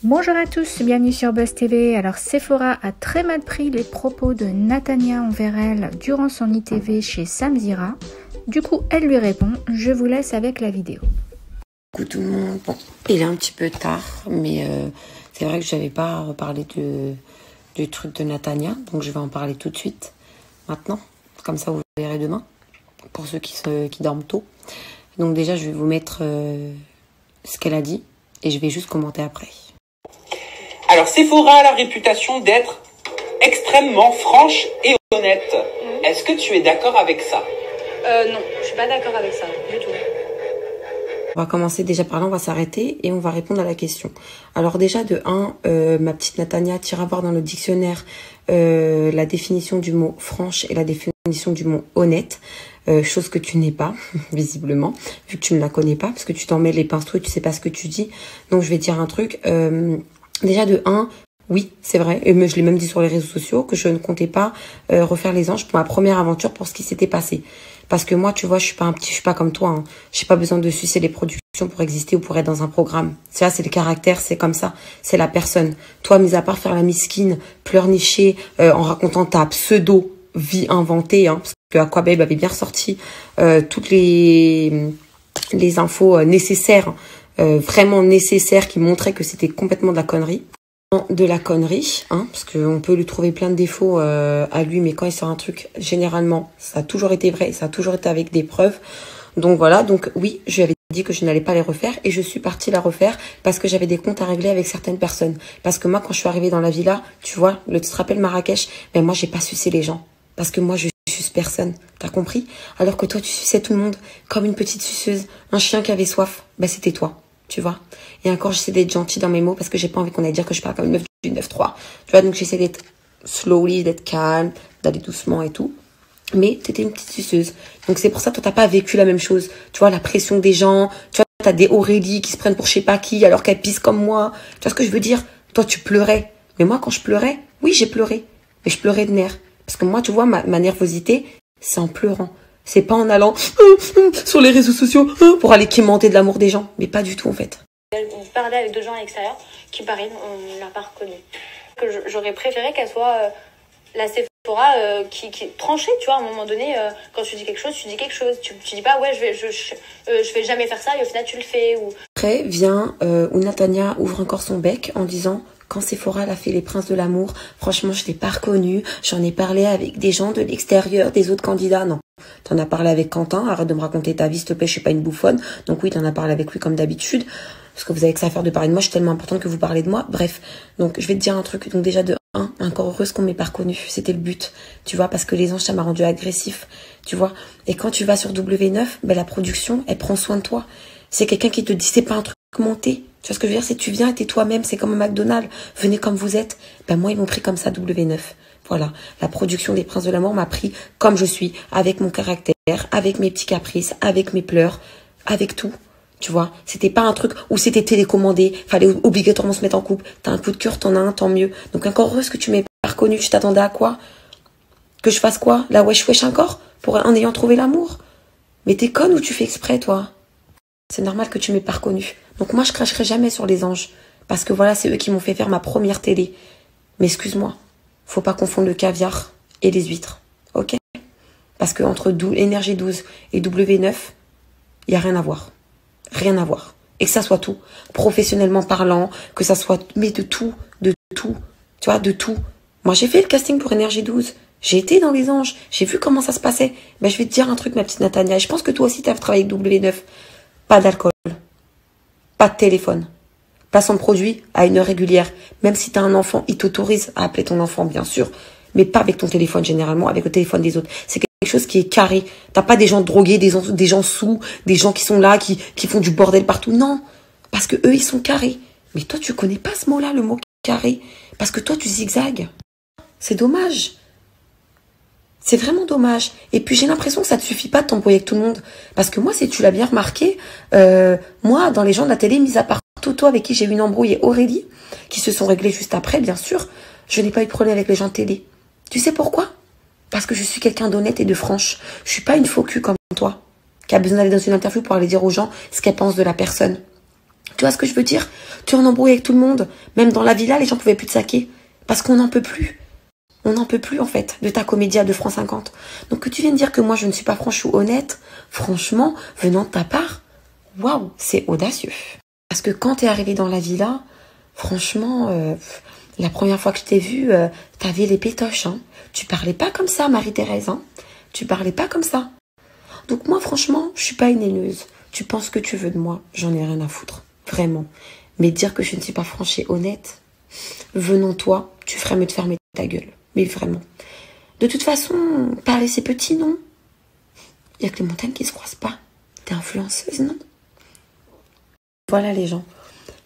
Bonjour à tous, bienvenue sur Buzz TV. Alors Sephora a très mal pris les propos de Natania envers elle durant son ITV chez Samzira. Du coup, elle lui répond. Je vous laisse avec la vidéo. Coucou tout le monde. Bon, il est un petit peu tard, mais c'est vrai que je n'avais pas reparlé du truc de Natania, donc je vais en parler tout de suite, maintenant. Comme ça, vous verrez demain, pour ceux qui dorment tôt. Donc déjà, je vais vous mettre ce qu'elle a dit, et je vais juste commenter après. Alors, Sephora a la réputation d'être extrêmement franche et honnête. Est-ce que tu es d'accord avec ça? Non, je suis pas d'accord avec ça, du tout. On va commencer déjà par là, on va s'arrêter et on va répondre à la question. Alors déjà, de 1, ma petite Natania, tu iras voir dans le dictionnaire la définition du mot franche et la définition du mot honnête. Chose que tu n'es pas, visiblement, vu que tu ne la connais pas, parce que tu t'en mets les pinceaux et tu sais pas ce que tu dis. Donc je vais te dire un truc. Déjà de 1, oui, c'est vrai, et je l'ai même dit sur les réseaux sociaux, que je ne comptais pas refaire les anges pour ma première aventure, pour ce qui s'était passé. Parce que moi, tu vois, je suis pas comme toi, hein. J'ai pas besoin de sucer les productions pour exister ou pour être dans un programme. Ça, c'est le caractère, c'est comme ça, c'est la personne. Toi, mis à part faire la miskine, pleurnicher en racontant ta pseudo-vie inventée, hein, parce que Aquababe avait bien ressorti toutes les infos nécessaires, vraiment nécessaires, qui montraient que c'était complètement de la connerie. De la connerie, hein, parce qu'on peut lui trouver plein de défauts à lui, mais quand il sort un truc, généralement, ça a toujours été vrai, ça a toujours été avec des preuves. Donc voilà, donc oui, je lui avais dit que je n'allais pas les refaire, et je suis partie la refaire parce que j'avais des comptes à régler avec certaines personnes. Parce que moi, quand je suis arrivée dans la villa, tu vois, tu te rappelles Marrakech, ben moi, j'ai pas sucé les gens. Parce que moi, je suce personne, t'as compris? Alors que toi, tu suçais tout le monde, comme une petite suceuse, un chien qui avait soif, ben c'était toi. Tu vois. Et encore, j'essaie d'être gentille dans mes mots parce que j'ai pas envie qu'on aille dire que je parle comme une meuf du 9-3. Tu vois, donc j'essaie d'être slowly, d'être calme, d'aller doucement et tout. Mais t'étais une petite suceuse. Donc c'est pour ça que toi, t'as pas vécu la même chose. Tu vois, la pression des gens. Tu vois, t'as des Aurélie qui se prennent pour je sais pas qui alors qu'elles pissent comme moi. Tu vois ce que je veux dire? Toi, tu pleurais. Mais moi, quand je pleurais, oui, j'ai pleuré. Mais je pleurais de nerfs. Parce que moi, tu vois, ma nervosité, c'est en pleurant. C'est pas en allant sur les réseaux sociaux pour aller quémenter de l'amour des gens. Mais pas du tout, en fait. On parlait avec deux gens à l'extérieur qui, pareil, on l'a pas reconnue. J'aurais préféré qu'elle soit la Sephora qui tranchait, tu vois, à un moment donné, quand tu dis quelque chose, tu dis quelque chose. Tu dis pas, ouais, je vais jamais faire ça, et au final, tu le fais. Ou... Après, vient où Natania ouvre encore son bec en disant... Quand Sephora a fait les princes de l'amour, franchement, je l'ai pas reconnu. J'en ai parlé avec des gens de l'extérieur, des autres candidats. Non, t'en as parlé avec Quentin. Arrête de me raconter ta vie, s'il te plaît, je suis pas une bouffonne. Donc oui, t'en as parlé avec lui comme d'habitude. Parce que vous avez que ça à faire de parler de moi. Je suis tellement importante que vous parlez de moi. Bref, donc je vais te dire un truc. Donc déjà de 1, encore heureuse qu'on m'ait pas reconnu. C'était le but, tu vois, parce que les anges, ça m'a rendu agressif, tu vois. Et quand tu vas sur W9, ben la production, elle prend soin de toi. C'est quelqu'un qui te dit, c'est pas un truc monté. Tu vois ce que je veux dire? C'est tu viens et t'es toi-même, c'est comme un McDonald's. Venez comme vous êtes. Ben moi, ils m'ont pris comme ça, W9. Voilà. La production des Princes de l'amour m'a pris comme je suis, avec mon caractère, avec mes petits caprices, avec mes pleurs, avec tout. Tu vois? C'était pas un truc où c'était télécommandé, fallait obligatoirement se mettre en couple. T'as un coup de cœur, t'en as un, tant mieux. Donc encore heureuse que tu m'aies pas reconnu. Tu t'attendais à quoi? Que je fasse quoi? La wesh encore? En ayant trouvé l'amour? Mais t'es conne ou tu fais exprès, toi? C'est normal que tu m'aies pas reconnu. Donc moi, je cracherai jamais sur les anges. Parce que voilà, c'est eux qui m'ont fait faire ma première télé. Mais excuse-moi, faut pas confondre le caviar et les huîtres. Ok? Parce que entre Énergie 12 et W9, il y a rien à voir. Rien à voir. Et que ça soit tout. Professionnellement parlant, que ça soit... Mais de tout. De tout. Tu vois, de tout. Moi, j'ai fait le casting pour Énergie 12. J'ai été dans les anges. J'ai vu comment ça se passait. Mais je vais te dire un truc, ma petite Natania. Je pense que toi aussi, tu as travaillé avec W9. Pas d'alcool. Pas de téléphone. Passons de produit à une heure régulière. Même si tu as un enfant, il t'autorise à appeler ton enfant, bien sûr. Mais pas avec ton téléphone, généralement, avec le téléphone des autres. C'est quelque chose qui est carré. T'as pas des gens drogués, des gens sous, des gens qui sont là, qui font du bordel partout. Non. Parce que eux, ils sont carrés. Mais toi, tu connais pas ce mot-là, le mot carré. Parce que toi, tu zigzags. C'est dommage. C'est vraiment dommage. Et puis j'ai l'impression que ça te suffit pas de t'embrouiller avec tout le monde. Parce que moi, si tu l'as bien remarqué, moi, dans les gens de la télé, mis à part Toto avec qui j'ai eu une embrouille et Aurélie, qui se sont réglées juste après, bien sûr, je n'ai pas eu de problème avec les gens de télé. Tu sais pourquoi? Parce que je suis quelqu'un d'honnête et de franche. Je suis pas une faux cul comme toi, qui a besoin d'aller dans une interview pour aller dire aux gens ce qu'elle pense de la personne. Tu vois ce que je veux dire? Tu en embrouilles avec tout le monde. Même dans la villa, les gens pouvaient plus te saquer. Parce qu'on n'en peut plus. On n'en peut plus, en fait, de ta comédia de francs 50. Donc, que tu viennes dire que moi, je ne suis pas franche ou honnête, franchement, venant de ta part, waouh, c'est audacieux. Parce que quand t'es arrivé dans la villa, franchement, la première fois que je t'ai vue, t'avais les pétoches, hein. Tu parlais pas comme ça, Marie-Thérèse, hein. Tu parlais pas comme ça. Donc moi, franchement, je suis pas une haineuse. Tu penses que tu veux de moi, j'en ai rien à foutre. Vraiment. Mais dire que je ne suis pas franche et honnête, venons toi, tu ferais mieux de fermer ta gueule. Mais vraiment. De toute façon, parler c'est petit, non? Il y a que les montagnes qui se croisent pas. T'es influenceuse, non? Voilà les gens.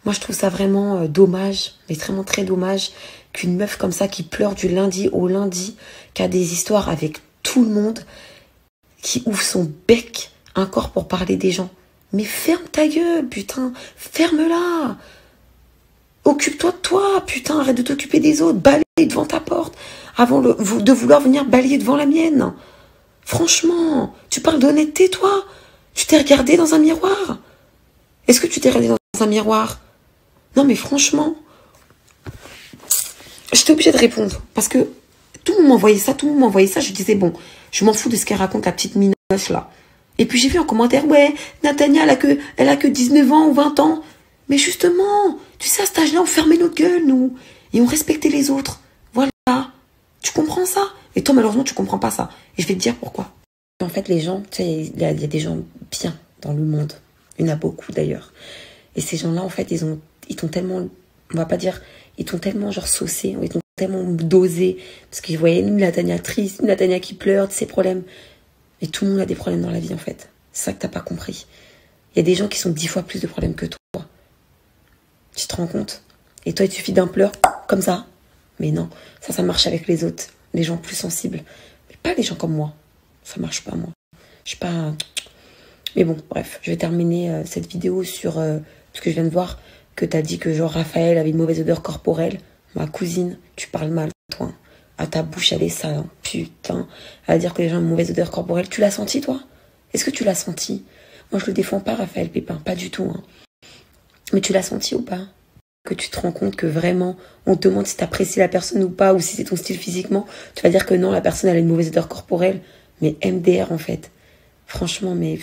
Moi je trouve ça vraiment dommage, mais vraiment très dommage, qu'une meuf comme ça qui pleure du lundi au lundi, qui a des histoires avec tout le monde, qui ouvre son bec encore pour parler des gens. Mais ferme ta gueule, putain. Ferme-la. Occupe-toi de toi, putain. Arrête de t'occuper des autres. Balaye devant ta porte avant de vouloir venir balayer devant la mienne. Franchement, tu parles d'honnêteté, toi. Tu t'es regardé dans un miroir. Est-ce que tu t'es regardé dans un miroir? Non, mais franchement, j'étais obligée de répondre. Parce que tout le monde m'envoyait ça, Je disais, bon, je m'en fous de ce qu'elle raconte, la petite minoche, là. Et puis j'ai vu en commentaire, ouais, Natania, elle a que 19 ans ou 20 ans. Mais justement, tu sais, à cet âge-là, on fermait notre gueule, nous. Et on respectait les autres. Voilà. Tu comprends ça? Et toi, malheureusement, tu comprends pas ça. Et je vais te dire pourquoi. En fait, les gens, tu sais, il y a des gens bien dans le monde. Il y en a beaucoup, d'ailleurs. Et ces gens-là, en fait, ils t'ont tellement, on va pas dire, ils t'ont tellement, genre, saucé, ils t'ont tellement dosé. Parce qu'ils voyaient une Natania triste, une Natania qui pleure, de ses problèmes. Et tout le monde a des problèmes dans la vie, en fait. C'est ça que t'as pas compris. Il y a des gens qui sont 10 fois plus de problèmes que toi. Tu te rends compte? Et toi, il te suffit d'un pleur, comme ça. Mais non, ça marche avec les autres. Les gens plus sensibles. Mais pas les gens comme moi. Ça marche pas, moi. Je suis pas... Mais bon, bref. Je vais terminer cette vidéo sur... parce que je viens de voir que t'as dit que, genre, Raphaël avait une mauvaise odeur corporelle. Ma cousine, tu parles mal, toi. À ta bouche, elle est sale, hein. Putain. À dire que les gens ont une mauvaise odeur corporelle. Tu l'as senti, toi? Est-ce que tu l'as senti? Moi, je le défends pas, Raphaël Pépin. Pas du tout, hein. Mais tu l'as senti ou pas? Que tu te rends compte que vraiment, on te demande si t'apprécies la personne ou pas, ou si c'est ton style physiquement. Tu vas dire que non, la personne, elle a une mauvaise odeur corporelle. Mais MDR, en fait. Franchement, mais...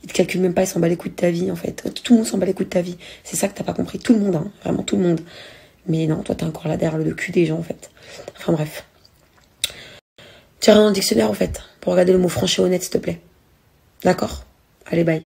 ils te calculent même pas, ils s'en bat les couilles de ta vie, en fait. Tout le monde s'en bat les couilles de ta vie. C'est ça que t'as pas compris. Tout le monde, hein. Vraiment tout le monde. Mais non, toi, t'es encore là derrière le cul des gens, en fait. Enfin, bref. Tu as rien dans le dictionnaire, en fait, pour regarder le mot franche et honnête, s'il te plaît. D'accord? Allez, bye.